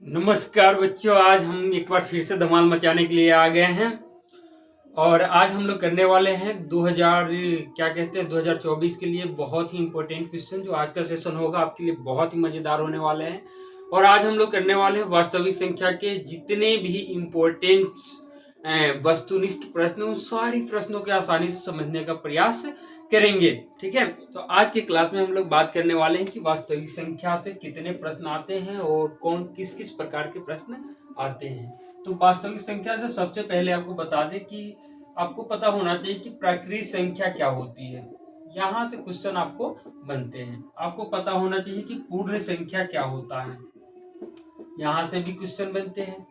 नमस्कार बच्चों, आज हम एक बार फिर से धमाल मचाने के लिए आ गए हैं। और आज हम लोग करने वाले हैं 2024 के लिए बहुत ही इंपॉर्टेंट क्वेश्चन। जो आज का सेशन होगा आपके लिए बहुत ही मजेदार होने वाले हैं। और आज हम लोग करने वाले हैं वास्तविक संख्या के जितने भी इंपॉर्टेंट वस्तुनिष्ठ प्रश्न, उन सारी प्रश्नों के आसानी से समझने का प्रयास करेंगे। ठीक है, तो आज के क्लास में हम लोग बात करने वाले हैं कि वास्तविक संख्या से कितने प्रश्न आते हैं और कौन किस किस प्रकार के प्रश्न आते हैं। तो वास्तविक संख्या से सबसे पहले आपको बता दें कि आपको पता होना चाहिए कि प्राकृतिक संख्या क्या होती है। यहाँ से क्वेश्चन आपको बनते हैं। आपको पता होना चाहिए कि पूर्ण संख्या क्या होता है। यहाँ से भी क्वेश्चन बनते हैं।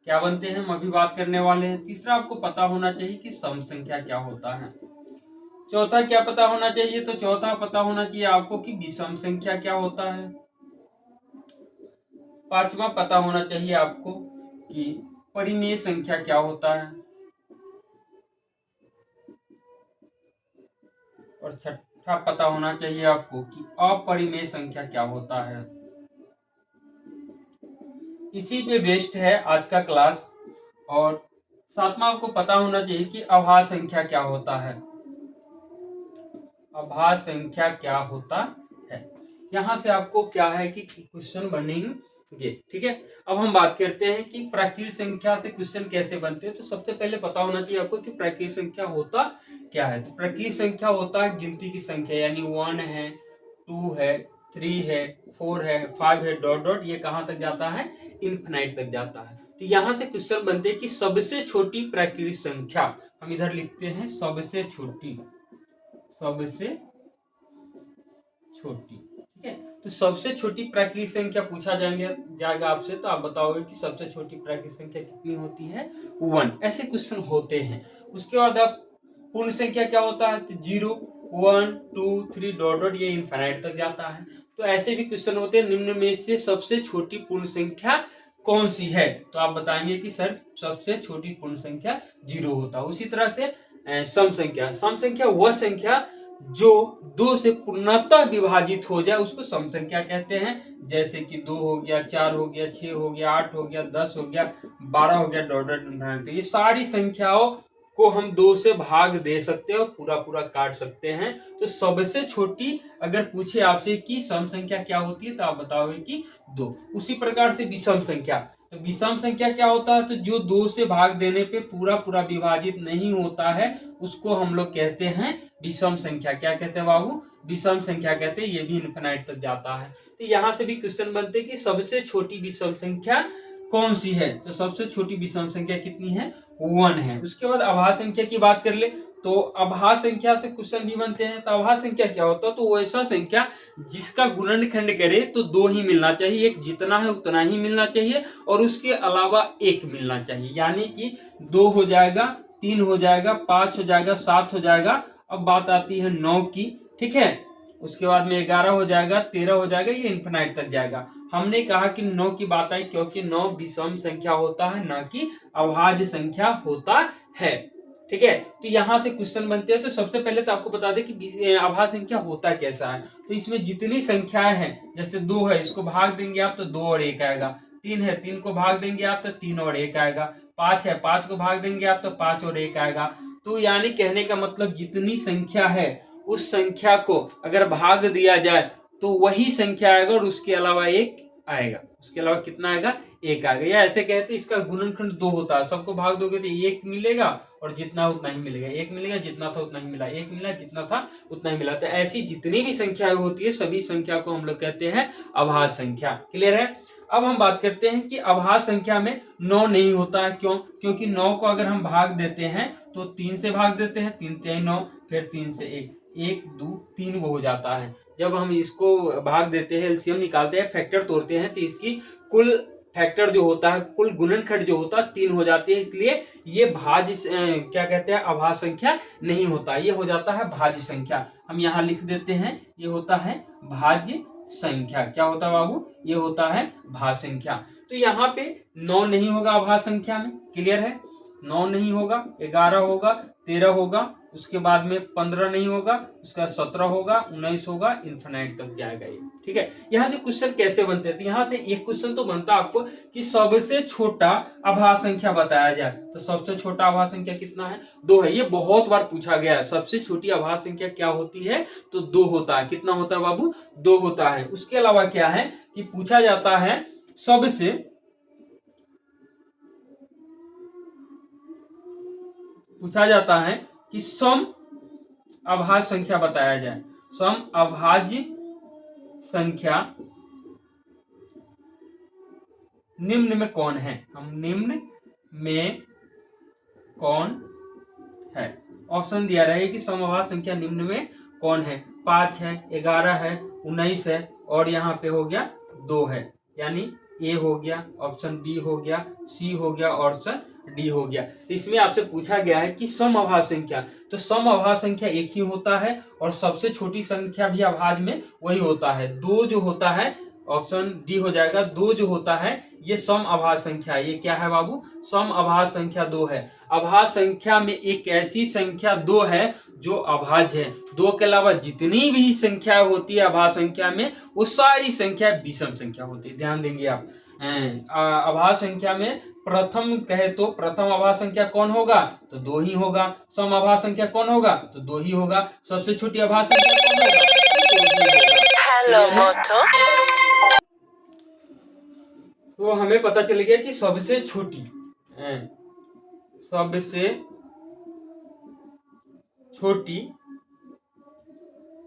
क्या बनते हैं हम अभी बात करने वाले हैं। तीसरा, आपको पता होना चाहिए कि सम संख्या क्या होता है। चौथा क्या पता होना चाहिए, तो चौथा पता होना चाहिए आपको कि विषम संख्या क्या होता है। पांचवा पता होना चाहिए आपको कि परिमेय संख्या क्या होता है। और छठा पता होना चाहिए आपको कि अपरिमेय संख्या क्या होता है। इसी पे बेस्ड है आज का क्लास। और सातवां आपको पता होना चाहिए कि अभाज्य संख्या क्या होता है। अभाज्य संख्या क्या होता है। यहाँ से आपको क्या है कि क्वेश्चन बनेंगे। ठीक है, अब हम बात करते हैं कि प्राकृतिक संख्या से क्वेश्चन कैसे बनते हैं। तो सबसे पहले पता होना चाहिए आपको कि प्राकृतिक संख्या होता क्या है। तो प्राकृतिक संख्या होता है गिनती की संख्या, यानी 1 है, 2 है, 3 है, 4 है, 5 है, डॉट डॉट, ये कहाँ तक जाता है, इनफिनाइट तक जाता है। तो यहाँ से क्वेश्चन बनते हैं कि सबसे छोटी प्राकृतिक संख्या, हम इधर लिखते हैं सबसे छोटी, सबसे छोटी। ठीक है, तो सबसे छोटी प्राकृतिक संख्या पूछा जाएगा आपसे, तो आप बताओगे कि सबसे छोटी प्राकृतिक संख्या कितनी होती है, 1। ऐसे क्वेश्चन होते हैं। उसके बाद आप पूर्ण संख्या क्या होता है, तो 0, 1, 2, 3 डॉट डॉट, ये इनफिनाइट तक जाता है। तो ऐसे भी क्वेश्चन होते हैं, निम्न में से सबसे छोटी पूर्ण संख्या कौन सी है। तो आप बताएंगे कि सर सबसे छोटी पूर्ण संख्या 0 होता है। उसी तरह से सम संख्या, सम संख्या वह संख्या जो 2 से पूर्णतः विभाजित हो जाए उसको सम संख्या कहते हैं। जैसे कि 2 हो गया, 4 हो गया, 6 हो गया, 8 हो गया, 10 हो गया, 12 हो गया, डॉट डॉट। ये सारी संख्याओं को हम 2 से भाग दे सकते हैं और पूरा पूरा काट सकते हैं। तो सबसे छोटी अगर पूछे आपसे कि सम संख्या क्या होती है, तो आप बताओगे कि 2। उसी प्रकार से विषम संख्या, तो विषम संख्या क्या होता है, तो जो 2 से भाग देने पे पूरा पूरा विभाजित नहीं होता है उसको हम लोग कहते हैं विषम संख्या। क्या कहते हैं बाबू, विषम संख्या कहते हैं। ये भी इनफिनाइट तक जाता है। तो यहाँ से भी क्वेश्चन बनते हैं कि सबसे छोटी विषम संख्या कौन सी है। तो सबसे छोटी विषम संख्या कितनी है, 1 है। उसके बाद अभाज्य संख्या की बात कर ले, तो अभाज्य संख्या से क्वेश्चन भी बनते हैं। तो अभाज्य संख्या क्या होता है, तो वो ऐसा संख्या जिसका गुणनखंड करे तो 2 ही मिलना चाहिए, एक जितना है उतना ही मिलना चाहिए और उसके अलावा 1 मिलना चाहिए। यानी कि 2 हो जाएगा, 3 हो जाएगा, 5 हो जाएगा, 7 हो जाएगा। अब बात आती है 9 की। ठीक है, उसके बाद में 11 हो जाएगा, 13 हो जाएगा, ये इनफिनाइट तक जाएगा। हमने कहा कि 9 की बात आई क्योंकि 9 विषम संख्या होता है, ना कि अभाज्य संख्या होता है। ठीक है, तो यहाँ से क्वेश्चन बनते हैं। तो सबसे पहले तो आपको बता दें कि अभाज्य संख्या होता कैसा है। तो इसमें जितनी संख्याएं हैं, जैसे 2 है, इसको भाग देंगे आप तो 2 और 1 आएगा। 3 है, 3 को भाग देंगे आप तो 3 और 1 आएगा। 5 है, 5 को भाग देंगे आप तो 5 और 1 आएगा। तो यानी कहने का मतलब जितनी संख्या है उस संख्या को अगर भाग दिया जाए तो वही संख्या आएगा और उसके अलावा 1 आएगा। उसके अलावा कितना आएगा, 1 आएगा। या ऐसे कहते हैं इसका गुणनखंड 2 होता है। सबको भाग दोगे तो 1 मिलेगा और जितना उतना ही मिलेगा। 1 मिलेगा, जितना था उतना ही मिला। 1 मिला, जितना था उतना ही मिला। तो ऐसी जितनी भी संख्या होती है सभी संख्या को हम लोग कहते हैं अभाज्य संख्या। क्लियर है। अब हम बात करते हैं कि अभाज्य संख्या में 9 नहीं होता है। क्यों, क्योंकि 9 को अगर हम भाग देते हैं तो 3 से भाग देते हैं, 3 3 9, फिर 3 से 1, 1 2 3 वो हो जाता है। जब हम इसको भाग देते हैं, एलसीएम निकालते हैं, फैक्टर तोड़ते हैं, तो इसकी कुल फैक्टर जो होता है, कुल गुणनखंड जो होता है 3 हो जाती है। इसलिए ये भाज्य क्या कहते हैं, अभाज्य संख्या नहीं होता, ये हो जाता है भाज्य संख्या। हम यहाँ लिख देते हैं, ये होता है भाज्य संख्या। क्या होता है बाबू, ये होता है भाज्य संख्या। तो यहाँ पे 9 नहीं होगा अभाज्य संख्या में। क्लियर है, 9 नहीं होगा, 11 होगा, 13 होगा, उसके बाद में 15 नहीं होगा, उसका 17 होगा, 19 होगा, इन्फिनाइट तक जाएगा ये। ठीक है, यहाँ से क्वेश्चन कैसे बनते हैं? तो यहाँ से एक क्वेश्चन तो बनता है आपको कि सबसे छोटा अभाज्य संख्या बताया जाए। तो सबसे छोटा अभाज्य संख्या कितना है? 2 है। ये बहुत बार पूछा गया है, सबसे छोटी अभाज्य संख्या क्या होती है? तो 2 होता है। कितना होता है बाबू? 2 होता है। उसके अलावा क्या है कि पूछा जाता है सबसे पूछा जाता है कि सम अभाज्य संख्या बताया जाए। सम अभाज्य संख्या निम्न में कौन है? हम निम्न में कौन है? ऑप्शन दिया रहे कि सम अभाज्य संख्या निम्न में कौन है? 5 है, 11 है, 19 है और यहाँ पे हो गया 2 है। यानी ए हो गया, ऑप्शन बी हो गया, सी हो गया, ऑप्शन डी हो गया। तो इसमें आपसे पूछा गया है कि सम अभाज्य संख्या, तो सम अभाज्य संख्या एक ही होता है और सबसे छोटी संख्या भी अभाज्य में वही होता है। 2 जो होता है, ऑप्शन डी हो जाएगा, 2 जो होता है ये सम अभाज्य संख्या है। ये क्या है बाबू? सम अभाज्य संख्या 2 है। अभाज्य संख्या में एक ऐसी संख्या 2 है जो अभाज्य है। 2 के अलावा जितनी भी संख्या होती है अभाज्य संख्या में, वो सारी संख्या विषम संख्या होती है। ध्यान देंगे आप। अभाज्य संख्या में प्रथम कहे तो प्रथम अभाज्य संख्या कौन होगा? तो 2 ही होगा। सम अभाज्य संख्या कौन होगा? तो 2 ही होगा। सबसे छोटी अभाज्य संख्या कौन होगा? तो 2 ही होगा। हेलो मोटो। तो हमें पता चल गया कि सबसे छोटी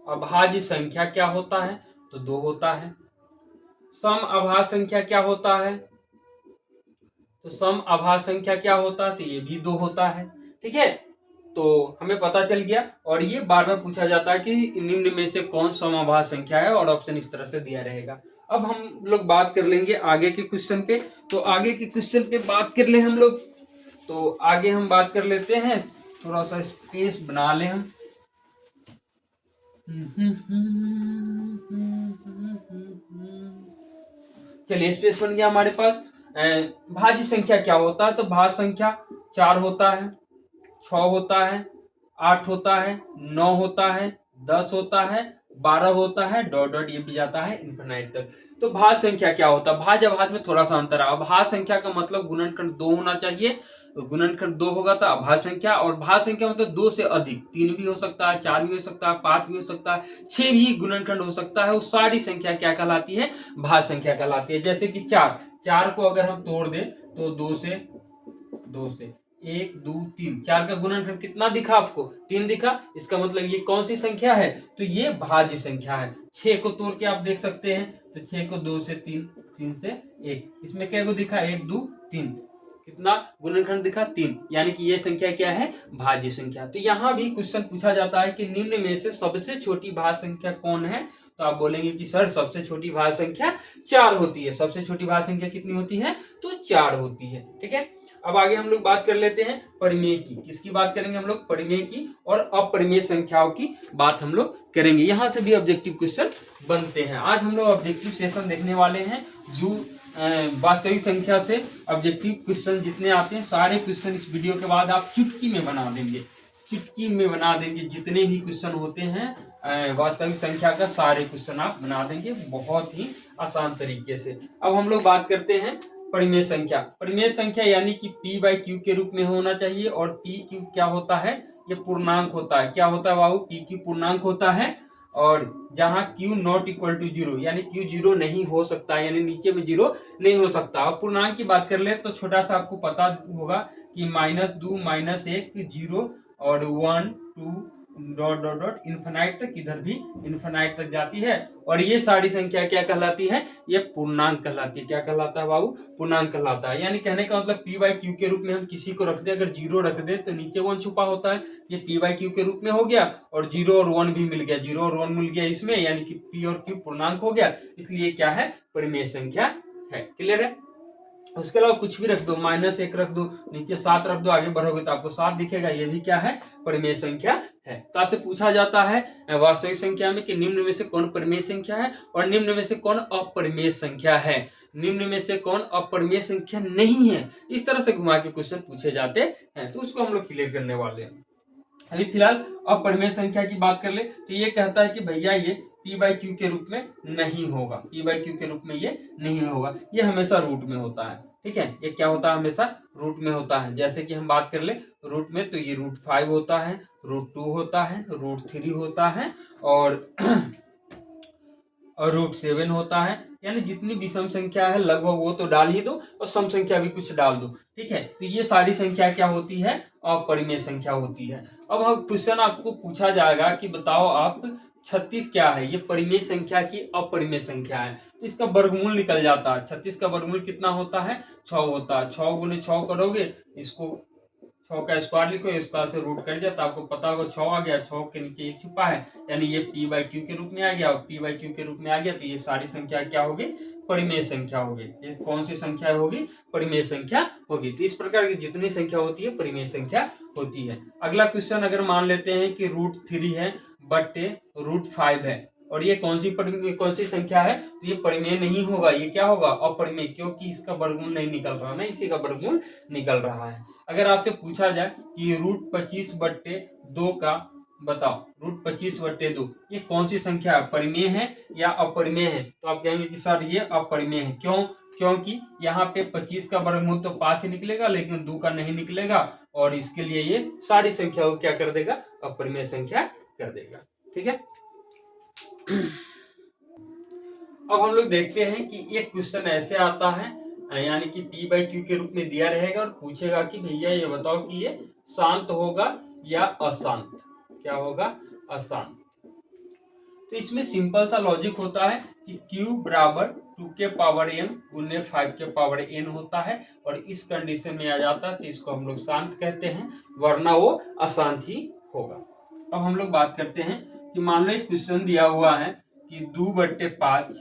अभाज्य संख्या क्या होता है? तो 2 होता है। सम अभाज्य संख्या क्या होता है? तो सम अभाज्य संख्या क्या होता है? तो ये भी 2 होता है। ठीक है, तो हमें पता चल गया। और ये बार बार पूछा जाता है कि निम्न में से कौन सम अभाज्य संख्या है, और ऑप्शन इस तरह से दिया रहेगा। अब हम लोग बात कर लेंगे आगे के क्वेश्चन पे। तो आगे के क्वेश्चन पे बात कर ले हम लोग। तो आगे हम बात कर लेते हैं, थोड़ा सा स्पेस बना ले हम। चलिए, स्पेस बन गया हमारे पास। भाज्य संख्या क्या होता है? तो भाज्य संख्या 4 होता है, 6 होता है, 8 होता है, 9 होता है, 10 होता है, 12 होता है, डॉट डॉट ये भी जाता है इन्फिनाइट तक। तो भाज्य संख्या क्या होता है? भाज्य अभाज्य में थोड़ा सा अंतर है। भाज्य संख्या का मतलब गुणनखंड 2 होना चाहिए। तो गुणनखंड 2 होगा तो अभाज्य संख्या। और भाज्य संख्या मतलब 2 से अधिक, 3 भी हो सकता है, 4 भी हो सकता है, 5 भी हो सकता है, 6 भी गुणनखंड हो सकता है। वो सारी संख्या क्या कहलाती है? भाज्य संख्या कहलाती है। जैसे कि 4 को अगर हम तोड़ दें तो 2 से 1 2 3, 4 का गुणनखंड कितना दिखा आपको? 3 दिखा। इसका मतलब ये कौन सी संख्या है? तो ये भाज्य संख्या है। 6 को तोड़ के आप देख सकते हैं, तो 6 को 2 से 3, 3 से 1, इसमें क्या को दिखा? 1 2 3, कितना गुणनखंड दिखा? 3। यानी कि ये संख्या क्या है? भाज्य संख्या। तो यहाँ भी क्वेश्चन पूछा जाता है कि निम्न में से सबसे छोटी भाज्य संख्या कौन है? तो आप बोलेंगे कि सर सबसे छोटी भाज्य संख्या 4 होती है। सबसे छोटी भाज्य संख्या कितनी होती है? तो 4 होती है। ठीक है, अब आगे हम लोग बात कर लेते हैं परिमेय की। किसकी बात करेंगे हम लोग? परिमेय की और अपरिमेय संख्याओं की बात हम लोग करेंगे। यहाँ से भी ऑब्जेक्टिव क्वेश्चन बनते हैं। आज हम लोग ऑब्जेक्टिव सेशन देखने वाले हैं। जो वास्तविक संख्या से ऑब्जेक्टिव क्वेश्चन जितने आते हैं, सारे क्वेश्चन इस वीडियो के बाद आप चुटकी में बना देंगे। चुटकी में बना देंगे। जितने भी क्वेश्चन होते हैं वास्तविक संख्या का, सारे क्वेश्चन आप बना देंगे बहुत ही आसान तरीके से। अब हम लोग बात करते हैं परिमेय संख्या। परिमेय संख्या यानी कि p/q के रूप में होना चाहिए। और p/q क्या होता है? ये पूर्णांक होता है। क्या होता है बाबू? p/q पूर्णांक होता है। और जहां q नॉट इक्वल टू 0, यानी q 0 नहीं हो सकता, यानी नीचे में 0 नहीं हो सकता। अब पूर्णांक की बात कर ले तो छोटा सा आपको पता होगा कि -2 -1 0 और 1 2 डॉट डॉट डॉट इन्फिनाइट तक, इधर भी इन्फिनाइट तक जाती है। और ये सारी संख्या क्या कहलाती है? ये पूर्णांक कहलाती है। क्या कहलाता है बाबू? पूर्णांक कहलाता है। यानी कहने का मतलब p/q के रूप में हम किसी को रख दे, अगर 0 रख दे तो नीचे 1 छुपा होता है, ये p/q के रूप में हो गया। और 0 और 1 भी मिल गया, 0 और 1 मिल गया इसमें, यानी कि p और q पूर्णांक हो गया। इसलिए क्या है? परिमेय संख्या है। क्लियर है? उसके अलावा कुछ भी रख दो, -1 रख दो, नीचे 7 रख दो, आगे बढ़ोगे तो आपको 7 दिखेगा, ये भी क्या है? परिमेय संख्या है। तो आपसे पूछा जाता है वास्तविक संख्या में कि निम्न में से कौन परिमेय संख्या है और निम्न में से कौन अपरिमेय संख्या है। निम्न में से कौन अपरिमेय संख्या नहीं है, इस तरह से घुमा के क्वेश्चन पूछे जाते हैं। तो उसको हम लोग क्लियर करने वाले हैं। अभी फिलहाल अपरिमेय संख्या की बात कर ले तो ये कहता है कि भैया ये p/q के रूप में नहीं होगा, p/q के रूप में ये नहीं होगा, ये हमेशा रूट में होता है। ठीक है, ये क्या होता है, हमेशा रूट में होता है। जैसे कि हम बात कर ले रूट में तो ये √5 होता है, √2 होता है, √3 होता है और √7 होता है। यानी जितनी विषम संख्या है लगभग वो तो डाल ही दो और सम संख्या भी कुछ डाल दो। ठीक है, तो ये सारी संख्या क्या होती है, अपरिमेय संख्या होती है। अब क्वेश्चन आपको पूछा जाएगा कि बताओ आप 36 क्या है, ये परिमेय संख्या की अपरिमेय संख्या है, तो इसका वर्गमूल निकल जाता है। 36 का वर्गमूल कितना होता है, 6 होता है। 6 गुने 6 करोगे, इसको 6 का स्क्वायर लिखो, स्क्वायर से रूट कर दिया तो आपको पता होगा 6 आ गया, 6 के नीचे 1 छुपा है, यानी ये p/q के रूप में आ गया। और p/q के रूप में आ गया तो ये सारी संख्या क्या होगी, परिमेय संख्या होगी। ये कौन सी संख्या होगी, परिमेय संख्या होगी। तो इस प्रकार की जितनी संख्या होती है परिमेय संख्या होती है। अगला क्वेश्चन अगर मान लेते हैं कि √3 है बटे √5 है और ये कौन सी संख्या है, तो ये परिमेय नहीं होगा, ये क्या होगा, अपरिमेय, क्योंकि इसका वर्गमूल नहीं निकल रहा ना, इसी का वर्गमूल निकल रहा है। अगर आपसे पूछा जाए कि √25/2 का बताओ, √25/2 ये कौन सी संख्या है, परिमेय है या अपरिमेय है, तो आप कहेंगे कि सर ये अपरिमेय है। क्यों, क्योंकि यहाँ पे 25 का वर्गमूल तो 5 निकलेगा लेकिन 2 का नहीं निकलेगा और इसके लिए ये सारी संख्या को क्या कर देगा, अपरिमेय संख्या कर देगा। ठीक है, अब हम लोग देखते हैं कि एक क्वेश्चन ऐसे आता है, यानी कि p/q के रूप में दिया रहेगा और पूछेगा कि भैया ये बताओ कि ये शांत होगा या अशांत, क्या होगा, अशांत। तो इसमें सिंपल सा लॉजिक होता है कि q बराबर 2 के पावर m गुने 5 के पावर n होता है और इस कंडीशन में आ जाता है तो इसको हम लोग शांत कहते हैं, वरना वो अशांत ही होगा। अब हम लोग बात करते हैं कि मान लो एक क्वेश्चन दिया हुआ है कि 2/5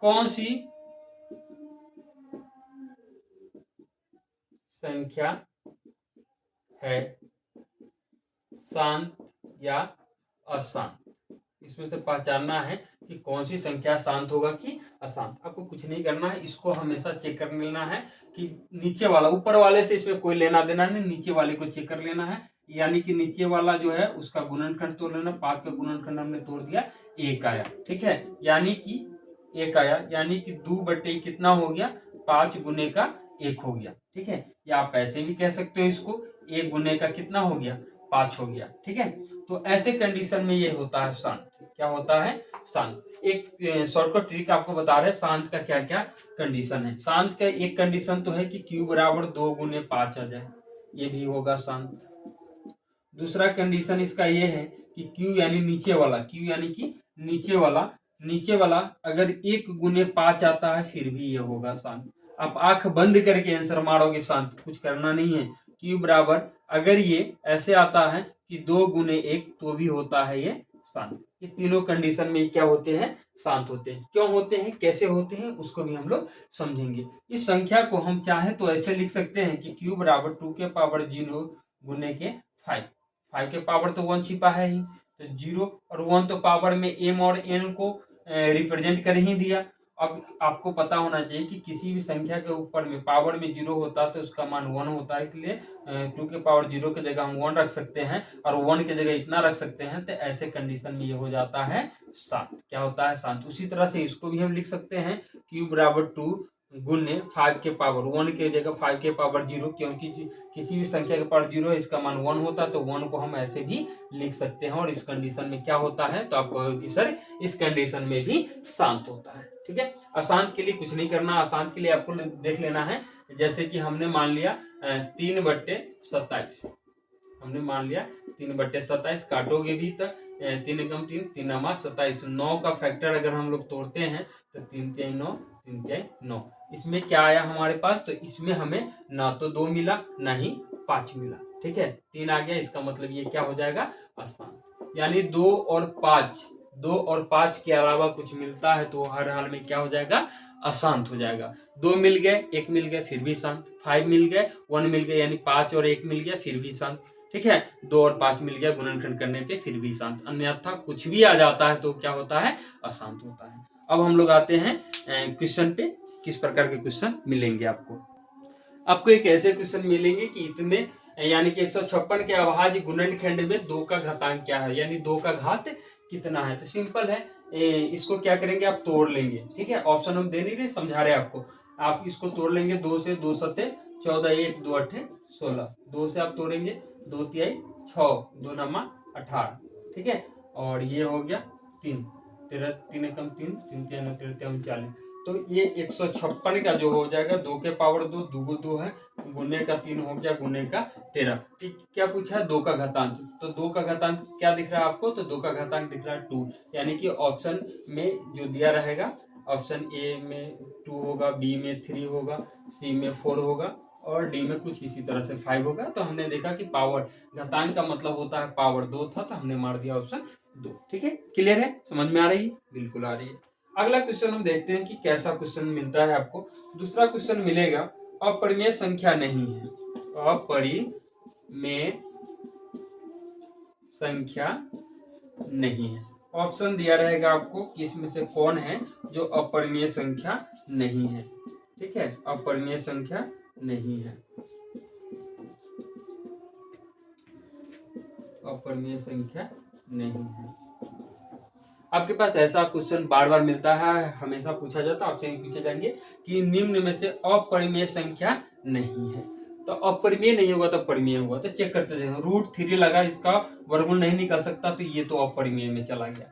कौन सी संख्या है, शांत या अशांत। इसमें से पहचानना है कि कौन सी संख्या शांत होगा कि अशांत। आपको कुछ नहीं करना है, इसको हमेशा चेक कर लेना है कि नीचे वाला, ऊपर वाले से इसमें कोई लेना देना नहीं, नीचे वाले को चेक कर लेना है। यानी कि नीचे वाला जो है उसका गुणनखंड तोड़ लेना, 5 का गुणनखंड हमने तोड़ दिया, 1 आया। ठीक है, यानी कि 1 आया, यानी कि 2/, कितना हो गया, 5 गुने का 1 हो गया। ठीक है, या आप ऐसे भी कह सकते हो इसको, 1 गुने का कितना हो गया, 5 हो गया। ठीक है, तो ऐसे कंडीशन में ये होता है शांत। क्या होता है, शांत। एक शॉर्टकट ट्रिक आपको बता रहे हैं शांत का क्या क्या कंडीशन है। शांत का एक कंडीशन तो है कि q बराबर 2 गुने 5 आ जाए, ये भी होगा शांत। दूसरा कंडीशन इसका ये है कि q यानी नीचे वाला, q यानी कि नीचे वाला अगर 1 गुने 5 आता है फिर भी ये होगा शांत। आप आंख बंद करके आंसर मारोगे शांत, कुछ करना नहीं है। q बराबर अगर ये ऐसे आता है कि 2 गुने 1 तो भी होता है ये शांत। ये तीनों कंडीशन में क्या होते हैं, शांत होते हैं। क्यों होते हैं, कैसे होते हैं, उसको भी हम लोग समझेंगे। इस संख्या को हम चाहे तो ऐसे लिख सकते हैं कि q बराबर 2 के पावर 0 गुने के 5 के पावर तो 1 छिपा है ही, तो 0 और 1 तो पावर में m और n को रिप्रेजेंट कर ही दिया। अब आपको पता होना चाहिए कि किसी भी संख्या के ऊपर में पावर में 0 होता है तो उसका मान 1 होता है, इसलिए 2 के पावर 0 की जगह हम 1 रख सकते हैं और 1 की जगह इतना रख सकते हैं। तो ऐसे कंडीशन में ये हो जाता है शांत। क्या होता है, शांत। उसी तरह से इसको भी हम लिख सकते हैं q बराबर 2 गुने 5 के पावर 1 की जगह 5 के पावर 0, क्योंकि किसी भी संख्या के पावर 0 है इसका मान 1 होता है तो 1 को हम ऐसे भी लिख सकते हैं। और इस कंडीशन में क्या होता है, तो आप कहोगे कि सर इस कंडीशन में भी शांत होता है। ठीक है, अशांत के लिए कुछ नहीं करना। अशांत के लिए आपको देख लेना है, जैसे कि हमने मान लिया 3/27, हमने मान लिया 3/27, काटोगे भी तो 3 एकम 3, 3 नमा 27, 9 का फैक्टर अगर हम लोग तोड़ते हैं तो 3 तिहाई 9, 3 तिहाई 9। इसमें क्या आया हमारे पास, तो इसमें हमें ना तो 2 मिला ना ही 5 मिला। ठीक है, 3 आ गया, इसका मतलब ये क्या हो जाएगा, अशांत। यानी 2 और 5 के अलावा कुछ मिलता है तो हर हाल में क्या हो जाएगा, अशांत हो जाएगा। 2 मिल गए, 1 मिल गया फिर भी शांत, 5 मिल गए, 1 मिल गया, यानी 5 और 1 मिल गया फिर भी शांत। ठीक है, 2 और 5 मिल गया गुणनखंड करने पे फिर भी शांत। अन्यथा कुछ भी आ जाता है तो क्या होता है, अशांत होता है। अब हम लोग आते हैं क्वेश्चन पे, किस प्रकार के क्वेश्चन मिलेंगे आपको। आपको एक ऐसे क्वेश्चन मिलेंगे कि इतने यानी कि 156 के अभाज्य गुणनखंड में 2 का घातांक क्या है, यानी 2 का घात कितना है। तो सिंपल है, इसको क्या करेंगे, आप तोड़ लेंगे। ठीक है, ऑप्शन हम दे नहीं रहे, समझा रहे आपको। आप इसको तोड़ लेंगे, 2 से 2 सत्ते 14, 1 2 8 16, 2 से आप तोड़ेंगे 2 तिहाई 6, 2 नमा 18। ठीक है, और ये हो गया 3, 13 3 एकम 3, 3 3 9 13 39। तो ये 156 का जो हो जाएगा 2 के पावर 2, 2 को 2 है, गुने का 3 हो गया, गुने का 13। ठीक, क्या पूछा है, 2 का घातांक। तो 2 का घातांक क्या दिख रहा है आपको, तो 2 का घातांक दिख रहा है 2, यानी कि ऑप्शन में जो दिया रहेगा, ऑप्शन ए में 2 होगा, बी में 3 होगा, सी में 4 होगा और डी में कुछ इसी तरह से 5 होगा। तो हमने देखा कि पावर, घातांक का मतलब होता है पावर 2 था, तो हमने मार दिया ऑप्शन 2। ठीक है, क्लियर है, समझ में आ रही है, बिल्कुल आ रही है। अगला क्वेश्चन हम देखते हैं कि कैसा क्वेश्चन मिलता है आपको। दूसरा क्वेश्चन मिलेगा, अपरिमेय संख्या नहीं है, अपरिमेय संख्या नहीं है। ऑप्शन दिया रहेगा आपको कि इसमें से कौन है जो अपरिमेय संख्या नहीं है। ठीक है, अपरिमेय संख्या नहीं है, अपरिमेय संख्या नहीं है। आपके पास ऐसा क्वेश्चन बार बार मिलता है, हमेशा पूछा जाता है, आपसे पूछे जाएंगे कि निम्न में से अपरिमेय संख्या नहीं है। तो अपरिमेय नहीं होगा तो परिमेय होगा, तो चेक करते जाएंगे। √3 लगा, इसका वर्गमूल नहीं निकल सकता, तो ये तो अपरिमेय में चला गया।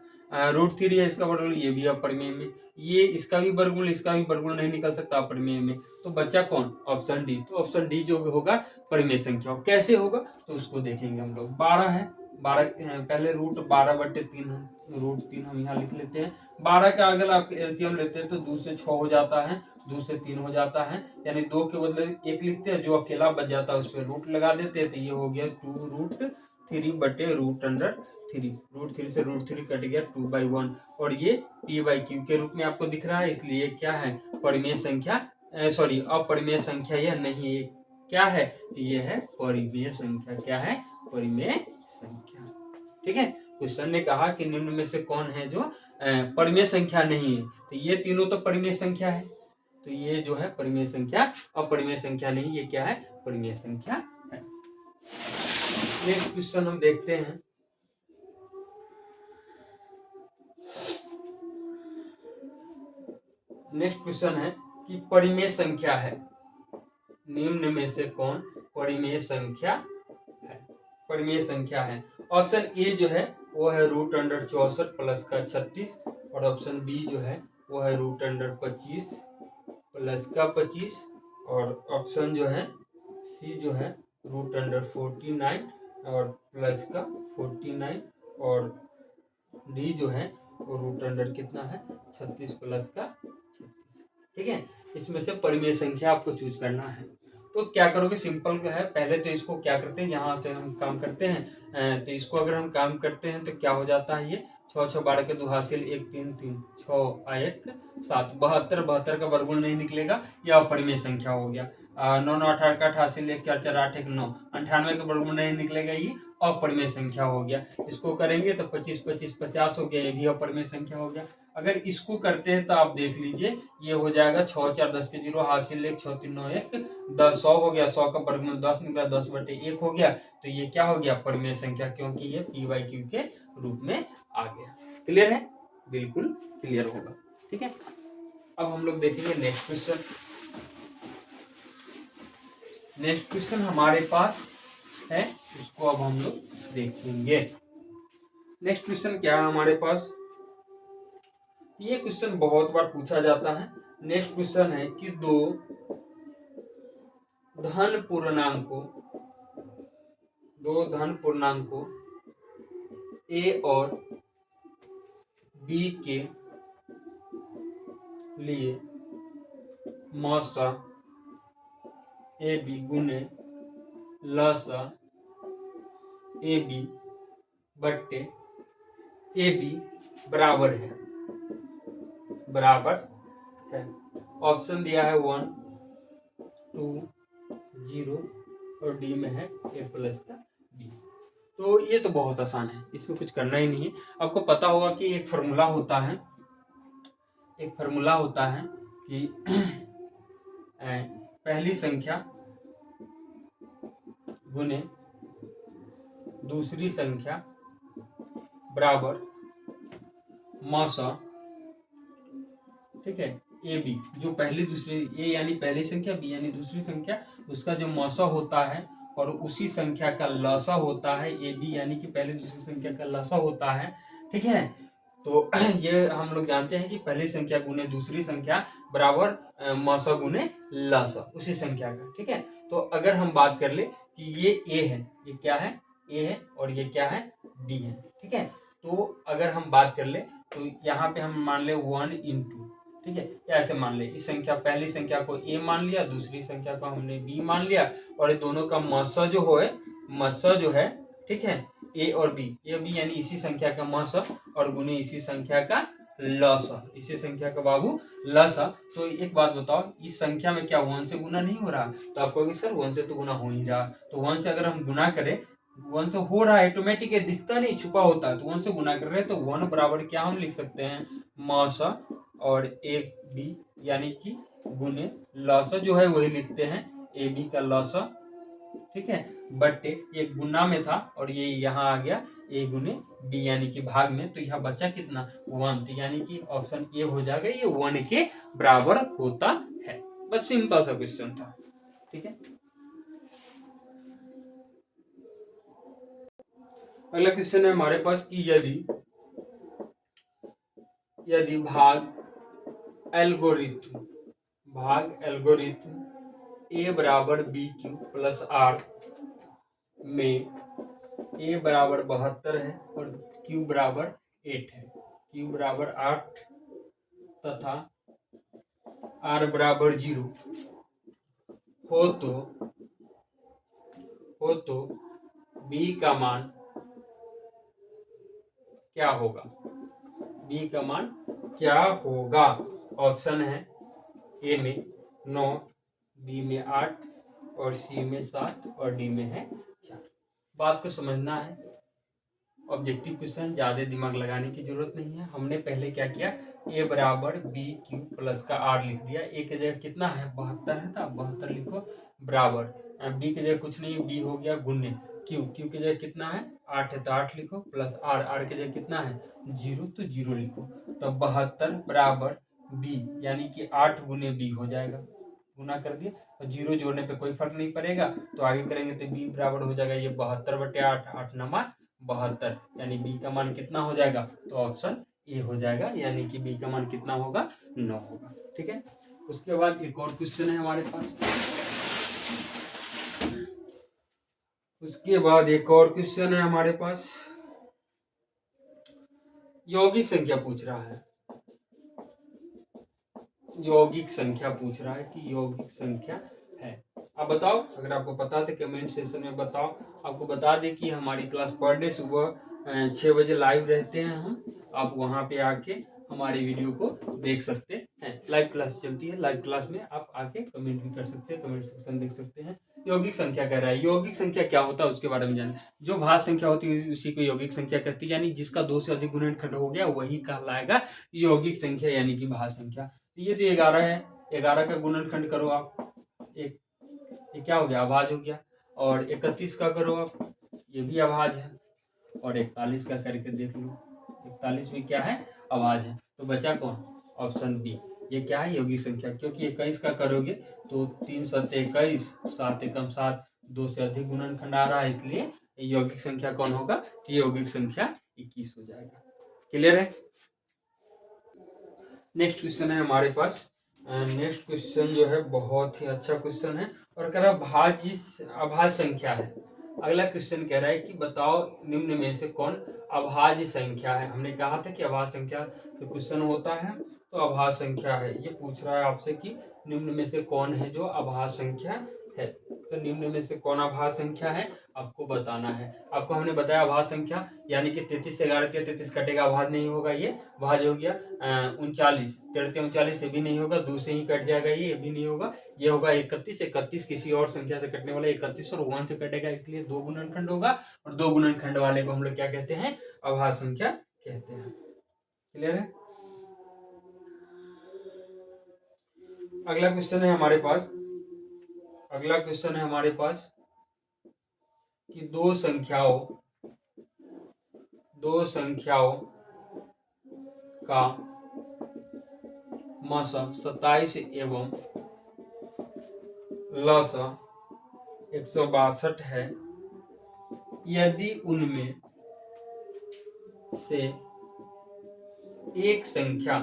√3 है, इसका वर्गमूल, ये भी अपरिमेय में, ये इसका भी वर्गमूल, इसका भी वर्गमूल नहीं निकल सकता, अपरिमेय में। तो बचा कौन, ऑप्शन डी। तो ऑप्शन डी जो होगा परिमेय संख्या। कैसे होगा तो उसको देखेंगे हम लोग। 12 है, 12 पहले √12/3 है, √3 हम यहाँ लिख लेते हैं। 12 का अगर आप एलसीएम लेते हैं तो 2 से 6 हो जाता है, 2 से 3 हो जाता है, यानी 2 के बदले 1 लिखते हैं, जो अकेला बच जाता है उस पर रूट लगा देते हैं, तो ये हो गया 2√3/√3। √3 से √3 कट गया, 2/1, और ये p/q के रूप में आपको दिख रहा है, इसलिए क्या है, परिमेय संख्या, सॉरी अपरिमेय संख्या यह नहीं है। क्या है, ये है परिमेय संख्या। क्या है, परिमेय संख्या। ठीक है, क्वेश्चन ने कहा कि निम्न में से कौन है जो परिमेय संख्या नहीं है, तो ये तीनों तो परिमेय संख्या है, तो ये जो है परिमेय संख्या, अपरिमेय संख्या नहीं, ये क्या है, परिमेय संख्या है। नेक्स्ट क्वेश्चन हम देखते हैं। नेक्स्ट क्वेश्चन है कि परिमेय संख्या है, निम्न में से कौन परिमेय संख्या है, परिमेय संख्या है। ऑप्शन ए जो है वो है √64 प्लस का 36, और ऑप्शन बी जो है वो है √25 प्लस का 25, और ऑप्शन जो है सी जो है √49 और प्लस का 49, और डी जो है वो √, कितना है 36 प्लस का 36। ठीक है, इसमें से परिमेय संख्या आपको चूज करना है। तो क्या करोगे, सिंपल है, पहले तो इसको क्या करते हैं, यहाँ से हम काम करते हैं। तो इसको अगर हम काम करते हैं तो क्या हो जाता है, ये 6 6 12 के 2 हासिल, 1 3 3 6 1 7, 72, 72 का वर्गमूल नहीं निकलेगा, यह अपरिमेय संख्या हो गया। 9 9 18 का 88, 1 4 4 8 1 9, 98 का वर्गमूल नहीं निकलेगा, ये अपरिमेय संख्या हो गया। इसको करेंगे तो 25 25 50 हो गया, ये भी अपरिमेय संख्या हो गया। अगर इसको करते हैं तो आप देख लीजिए, ये हो जाएगा 6 4 10 के 0 हासिल 1 6 3 9 1 10, 100 हो गया, 100 का वर्गमूल 10 निकला, 10/1 हो गया, तो ये क्या हो गया, परिमेय संख्या, क्योंकि ये p/q के रूप में आ गया। क्लियर है, बिल्कुल क्लियर होगा। ठीक है, अब हम लोग देखेंगे नेक्स्ट क्वेश्चन। नेक्स्ट क्वेश्चन हमारे पास है, उसको अब हम लोग देखेंगे। नेक्स्ट क्वेश्चन क्या है हमारे पास, ये क्वेश्चन बहुत बार पूछा जाता है। नेक्स्ट क्वेश्चन है कि 2 धन पूर्णांकों ए और बी के लिए मौसा ए बी गुने लसा ए बी बट्टे ए बी बराबर है, ऑप्शन दिया है 1 2 0, और डी में है a प्लस का b। तो ये तो बहुत आसान है, इसमें कुछ करना ही नहीं है। आपको पता होगा कि एक फार्मूला होता है, कि पहली संख्या गुने दूसरी संख्या बराबर मासा, ठीक है, ए बी, जो पहली दूसरी, ए यानी पहली संख्या, बी यानी दूसरी संख्या, उसका जो मौसा होता है और उसी संख्या का लसा होता है, ए बी यानी कि पहली दूसरी संख्या का लसा होता है, ठीक है। तो ये हम लोग जानते हैं कि पहली संख्या गुने दूसरी संख्या बराबर मौसा गुने लसा, उसी संख्या का, ठीक है। तो अगर हम बात कर ले कि ये ए है, ये क्या है, ए है, और ये क्या है, बी है, ठीक है। तो अगर हम बात कर ले तो यहाँ पे हम मान ले 1 इंटू, ठीक है, ऐसे मान ले, इस संख्या पहली संख्या को ए मान लिया, दूसरी संख्या को हमने बी मान लिया, और ये दोनों का मसा जो है, ठीक है, ए और बी, ए बी यानी इसी संख्या का मसा और गुने इसी संख्या का लसा, इसी संख्या का बाबू लसा। तो एक बात बताओ, इस संख्या में क्या 1 से गुना नहीं हो रहा? तो आप कहोगे सर 1 से तो गुना हो ही रहा। तो 1 से अगर हम गुना करें, 1 से हो रहा है, ऑटोमेटिक है, दिखता नहीं, छुपा होता है। तो 1 से गुना कर रहे हैं तो 1 बराबर क्या हम लिख सकते हैं, मौसा और एक बी यानी कि गुने लौसा जो है वही लिखते हैं, ए बी का लौसा, ठीक है, बट्टे ये गुना में था और ये यहाँ आ गया ए गुने बी यानी कि भाग में, तो यहाँ बचा कितना 1, तो यानी कि ऑप्शन ए हो जाएगा, ये 1 के बराबर होता है। बस सिंपल सा क्वेश्चन था, ठीक है। अगला क्वेश्चन है हमारे पास कि यदि भाग एल्गोरिथम ए बराबर बी क्यू प्लस आर में ए बराबर 72 है और क्यू बराबर 8 है, क्यू बराबर 8 तथा आर बराबर 0 हो तो बी का मान क्या होगा, बी का मान क्या होगा? ऑप्शन है ए में 9, बी में 8 और सी में 7 और डी में है 4। बात को समझना है, ऑब्जेक्टिव क्वेश्चन, ज्यादा दिमाग लगाने की जरूरत नहीं है। हमने पहले क्या किया, ए बराबर बी क्यू प्लस का आर लिख दिया, ए की जगह कितना है 72 है, तो 72 लिखो बराबर, बी की जगह कुछ नहीं, बी हो गया गुने क्यू की जगह कितना है 8 है तो 8 लिखो, प्लस आर की जगह कितना है 0 तो 0 लिखो, तो 72 बराबर बी यानी कि 8 गुने बी हो जाएगा, गुना कर दिए और 0 जोड़ने पे कोई फर्क नहीं पड़ेगा, तो आगे करेंगे तो बी बराबर हो जाएगा ये 72/8, 8 नमा 72, यानी बी का मान कितना हो जाएगा, तो ऑप्शन ए हो जाएगा, यानी कि बी का मान कितना होगा 9 होगा, ठीक है। उसके बाद एक और क्वेश्चन है हमारे पास, उसके बाद एक और क्वेश्चन है हमारे पास, यौगिक संख्या पूछ रहा है, यौगिक संख्या पूछ रहा है कि यौगिक संख्या है। आप बताओ, अगर आपको पता तो कमेंट सेक्शन में बताओ। आपको बता दें कि हमारी क्लास पर डे सुबह 6 बजे लाइव रहते हैं हम, आप वहां पे आके हमारी वीडियो को देख सकते हैं। लाइव क्लास चलती है, लाइव क्लास में आप आके कमेंट भी कर सकते हैं, कमेंट सेक्शन देख सकते हैं। यौगिक संख्या कह रहा है, यौगिक संख्या क्या होता है उसके बारे में जाने। जो भाज्य संख्या होती है उसी को यौगिक संख्या कहती है, यानी जिसका 2 से अधिक गुणनखंड हो गया वही कहलाएगा यौगिक संख्या यानी कि भाज्य संख्या। ये जो 11 है, 11 का गुणनखंड करो आप, एक ये क्या हो गया अभाज्य हो गया, और 31 का करो आप, ये भी अभाज्य है, और 41 का करके देख लो, 41 भी क्या है अभाज्य है, तो बचा कौन, ऑप्शन बी, ये क्या है यौगिक संख्या, क्योंकि 21 का करोगे तो 3 7 21, 7 एकम 7, 2 से अधिक गुणनखंड आ रहा है, इसलिए यौगिक संख्या कौन होगा, तो यौगिक संख्या 21 हो जाएगा। क्लियर है। नेक्स्ट क्वेश्चन है हमारे पास, नेक्स्ट क्वेश्चन जो है बहुत ही अच्छा क्वेश्चन है और कह रहा अभाज्य संख्या है। अगला क्वेश्चन कह रहा है कि बताओ निम्न में से कौन अभाज्य संख्या है। हमने कहा था कि अभाज्य संख्या से क्वेश्चन होता है, तो अभाज्य संख्या है, ये पूछ रहा है आपसे कि निम्न में से कौन है जो अभाज्य संख्या है। तो निम्न में से कौन अभाज्य संख्या है आपको बताना है। आपको हमने बताया अभाज्य संख्या यानी कि 33 से 11 33 कटेगा, अभाज्य नहीं होगा, ये भाज्य हो गया। 39 33 39 ये भी नहीं होगा, 2 से ही कट जाएगा, ये भी नहीं होगा, ये होगा 31 31 किसी और संख्या से कटने वाला 31 और 1 से कटेगा, इसलिए 2 गुणनखंड होगा, और 2 गुणनखंड वाले को हम लोग क्या कहते हैं अभाज्य संख्या कहते हैं। क्लियर है। अगला क्वेश्चन है हमारे पास, अगला क्वेश्चन है हमारे पास कि दो संख्याओं का मसा 27 एवं लसा 162 है यदि उनमें से एक संख्या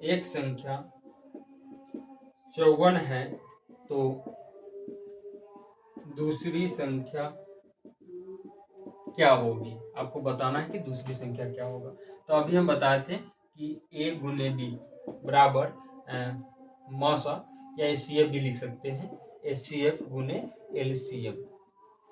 54 है तो दूसरी संख्या क्या होगी। आपको बताना है कि दूसरी संख्या क्या होगा। तो अभी हम बताए थे कि a गुने बी बराबर मौसा या एचसीएफ भी लिख सकते हैं, एचसीएफ गुने एलसीएम,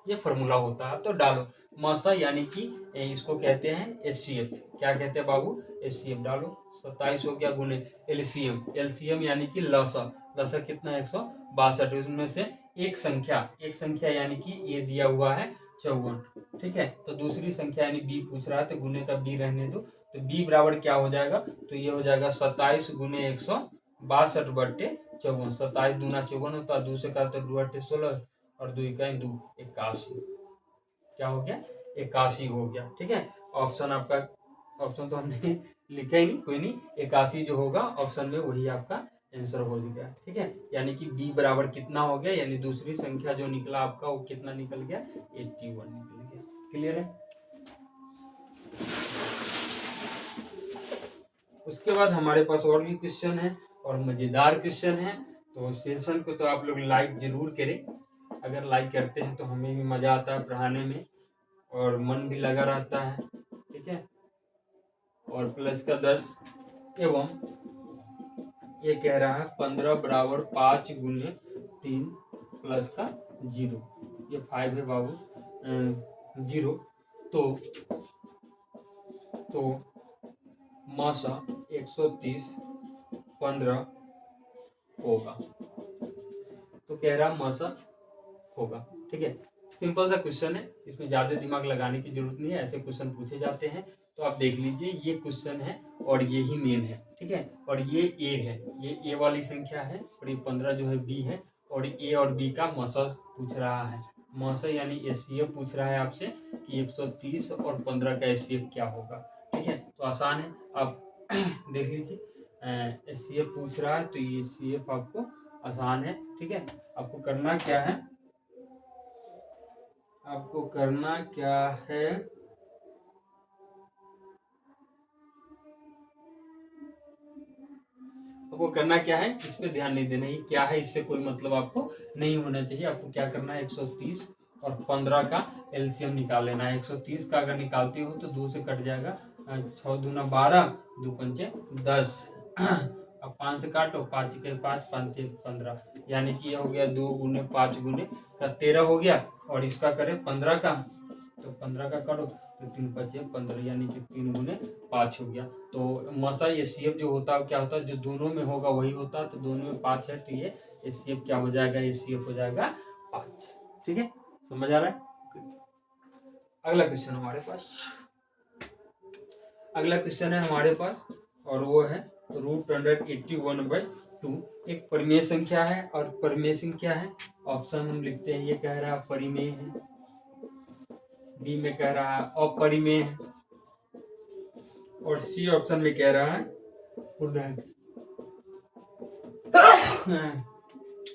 ये फॉर्मूला होता है। तो डालो मौसा यानी कि इसको कहते हैं एचसीएफ। क्या कहते हैं बाबू? एचसीएफ। डालो 27 हो गया गुने एलसीएम, एलसीएम यानी कि लसा, लसा कितना है 162। उसमें से एक संख्या यानी कि ये दिया हुआ है 54, ठीक है। तो दूसरी संख्या यानी बी पूछ रहा है तो गुने का बी रहने दो। तो बी बराबर क्या हो जाएगा? तो ये हो जाएगा 27 गुने 162 बट्टे 54। 27 दूना 54 होता है, 2 से करते 2 अट्ठे 16 और 2 इकाई 2 81। क्या हो गया? 81 हो गया, ठीक है। ऑप्शन आपका, ऑप्शन तो हमने लिखा ही नहीं, कोई नहीं, 81 जो होगा ऑप्शन में वही आपका आंसर हो गया, ठीक है। यानी कि बी बराबर कितना हो गया, यानी दूसरी संख्या जो निकला आपका वो कितना निकल गया? 81 निकल गया। क्लियर है? उसके बाद हमारे पास और भी क्वेश्चन है और मजेदार क्वेश्चन है। तो सेशन को तो आप लोग लाइक जरूर करें। अगर लाइक करते हैं तो हमें भी मजा आता है पढ़ाने में और मन भी लगा रहता है, ठीक है। और प्लस का 10 एवं ये कह रहा है 15 बराबर 5 गुने 3 प्लस का 0, ये 5 है बाबू 0। तो मसा 130 15 होगा। तो कह रहा मसा होगा, ठीक है। सिंपल सा क्वेश्चन है, इसमें ज्यादा दिमाग लगाने की जरूरत नहीं है, ऐसे क्वेश्चन पूछे जाते हैं। तो आप देख लीजिए ये क्वेश्चन है और ये ही मेन है, ठीक है। और ये ए है, ये ए वाली संख्या है और ये 15 जो है बी है और ए और बी का मसा पूछ रहा है। मसा यानी एचसीएफ पूछ रहा है आपसे कि 130 और 15 का एचसीएफ क्या होगा, ठीक है। तो आसान है, आप देख लीजिए एचसीएफ पूछ रहा है तो ये एचसीएफ आपको आसान है, ठीक है। आपको करना क्या है, आपको करना क्या है, आपको करना क्या है, इस पे ध्यान नहीं देना। ये क्या है इससे कोई मतलब आपको नहीं होना चाहिए। आपको क्या करना है, 130 और 15 का एलसीएम निकाल लेना है। 130 का अगर निकालते हो तो 2 से कट जाएगा, 6 दूना 12, 2 पंचे 10। अब 5 से काटो, 5 के 5, 5 15, यानी कि ये हो गया 2 गुने 5 गुने का 13 हो गया। और इसका करें 15 का, तो 15 का करो तो 3 5 15, यानी कि 3 गुने 5 हो गया। तो मसा एचसीएफ जो होता है क्या होता है, जो दोनों में होगा वही होता है। तो दोनों में 5 है तो ये एचसीएफ क्या हो जाएगा, एचसीएफ हो जाएगा 5, ठीक है। समझ आ रहा है? अगला क्वेश्चन हमारे पास, अगला क्वेश्चन है हमारे पास और वो है √81/2। एक परिमेय संख्या है और परिमेय संख्या है, ऑप्शन हम लिखते हैं। ये कह रहा है परिमेय है, बी में कह रहा है अपरिमेय है और सी ऑप्शन में कह रहा है पूर्णांक।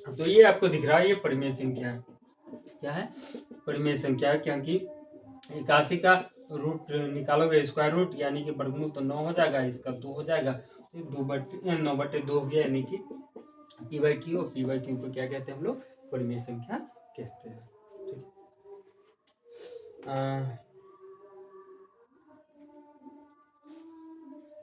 तो ये आपको दिख रहा है, ये परिमेय संख्या है। क्या है? परिमेय संख्या है, क्योंकि 81 का रूट निकालोगे स्क्वायर रूट यानी कि वर्गमूल तो 9 हो जाएगा, इसका 2 हो जाएगा, 9/2 हो गया, यानी कि P by Q. P by Q को क्या कहते हैं हम लोग? परिमेय संख्या कहते हैं, ठीक।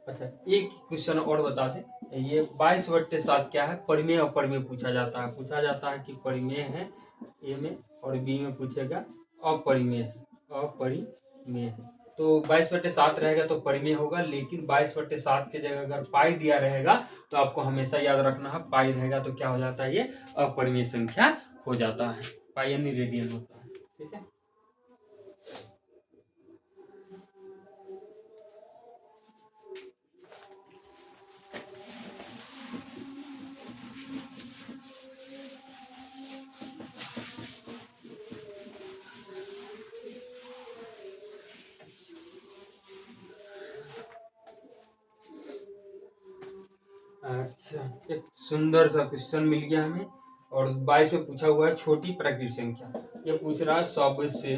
अच्छा, एक क्वेश्चन और बता दें, ये 22/7 क्या है? परिमेय और परिमेय पूछा जाता है कि परिमेय है ए में और बी में पूछेगा अपरिमेय है, अपरिमेय है। तो 22/7 रहेगा तो परिमेय होगा, लेकिन 22/7 की जगह अगर पाई दिया रहेगा तो आपको हमेशा याद रखना है, पाई रहेगा तो क्या हो जाता है, ये अपरिमेय संख्या हो जाता है। पाई यानी रेडियन होता है, ठीक है। अच्छा, एक सुंदर सा क्वेश्चन मिल गया हमें और 22 में पूछा हुआ है छोटी प्राकृत संख्या। ये पूछ रहा है सबसे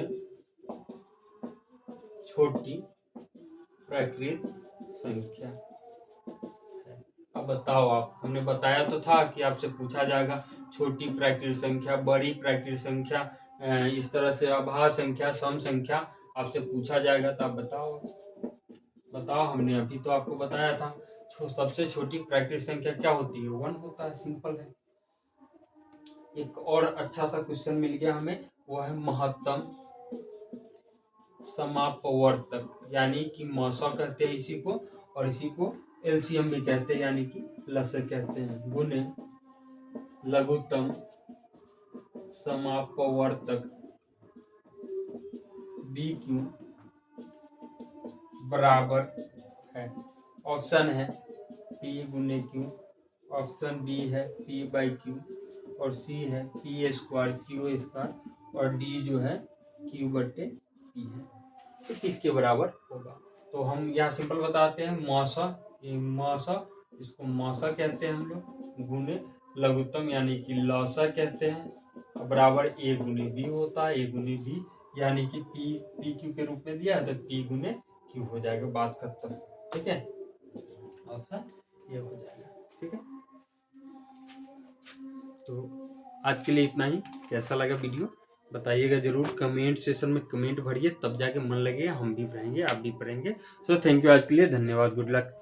छोटी प्राकृत संख्या। अब बताओ आप, हमने बताया तो था कि आपसे पूछा जाएगा छोटी प्राकृत संख्या, बड़ी प्राकृत संख्या, इस तरह से अभाज्य संख्या, सम संख्या आपसे पूछा जाएगा, तो आप बताओ। हमने अभी तो आपको बताया था सबसे छोटी प्राकृत संख्या क्या होती है, 1 होता है, सिंपल है। एक और अच्छा सा क्वेश्चन मिल गया हमें, वो है महत्तम समापवर्तक, यानी कि मौसा कहते हैं इसी को, और इसी को एलसीएम भी कहते हैं, यानी कि लसक कहते हैं, गुने लघुत्तम समापवर्तक बी क्यू बराबर है। ऑप्शन है पी गुने क्यू, ऑप्शन बी है पी बाई क्यू, और सी है पी स्क्वायर क्यू स्क्वायर, और डी जो है क्यू बटे पी है। तो किसके बराबर होगा? तो हम यहाँ सिंपल बताते हैं, मौसा, ये मौसा, इसको मौसा कहते हैं हम लोग, गुने लघुत्तम यानी कि लौसा कहते हैं, बराबर ए गुने बी होता है, ए गुने बी, यानी कि पी क्यू के रूप में दिया है तो पी गुने क्यू हो जाएगा, बात खत्म। ठीक है, ऑप्शन ये हो जाएगा। ठीक है, तो आज के लिए इतना ही। कैसा लगा वीडियो बताइएगा जरूर, कमेंट सेशन में कमेंट भरिए, तब जाके मन लगेगा, हम भी पढ़ेंगे, आप भी पढ़ेंगे। सो थैंक यू, आज के लिए धन्यवाद, गुड लक।